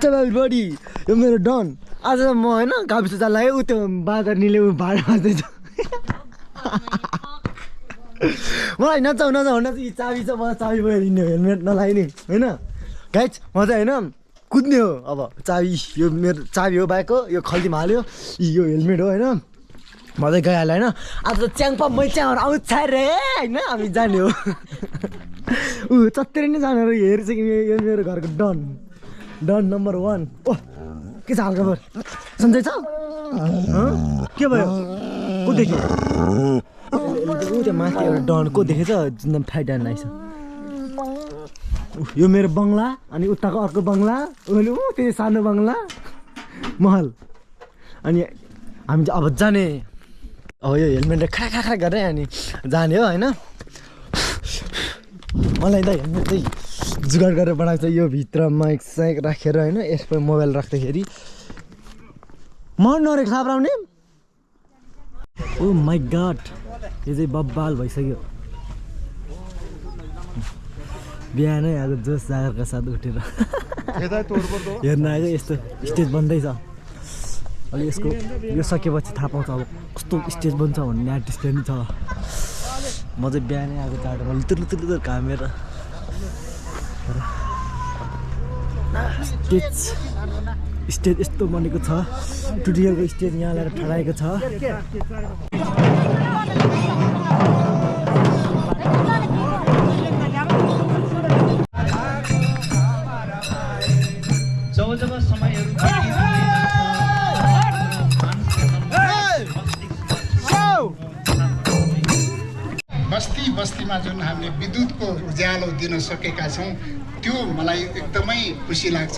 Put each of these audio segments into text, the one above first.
everybody यो मेरो done आज म होइन गाविस जान लाग्यो उ त्यो बादर्नीले भाडा मार्दैछ मलाई नचाउ यी चाबी छ मलाई चाबी बोकेर हिँड्ने हेलमेट नलाइने होइन गाइज म चाहिँ होइन कुद्ने हो अब चाबी यो मेरो चाबी हो बाइकको यो खल्तीमा हाल्यो यो हेलमेट हो होइन म चाहिँ गइहाल्यो होइन आज त च्याङपा मै च्याङहरू आउँछ रे होइन हामी जाने हो ऊ चत्तेरी नै जाने हेर्छ कि यो मेरो घरको डन नम्बर 1 ओह के छ हल्का बर सन्चै छ के भयो को देख्यो ऊ त्यो माथि एउटा डन को देखेछ एकदम फाइट आइछ यो मेरो बङ्गला अनि उताको अर्को बङ्गला ऊ त्यो सानो बङ्गला महल अनि हामी चाहिँ अब जाने अब यो हेलमेटले खा गरेँ अनि जाने हो होइन मलाई त हेलमेट चाहिँ जुगाड गरेर बनाएको छ यो भित्र माइक साइक राखेर होइन यसमा मोबाइल राख्दाखेरि मन नरेको साब्राउने ओ माई गड यो चाहिँ बब्बाल भइसक्यो बिहानै आएको जोस जागरका साथ उठेर हेर्न आएको यस्तो स्टेज बन्दैछ अलि यसको यो सकेपछि थाहा पाउँछ अब कस्तो स्टेज बन्छ भन्ने आर्टिस्ट पनि छ म चाहिँ बिहानै आएको चाडोमा लुतुर कामेर स्टेज यस्तो बनेको छ टुटिएको स्टेज यहाँ ल्याएर ठडाएको छ जब समयहरू बस्तीमा जुन हामीले विद्युतको उज्यालो दिन सकेका छौँ त्यो मलाई एकदमै खुसी लाग्छ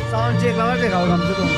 साउन्ड चेक लगाएर देखाऊ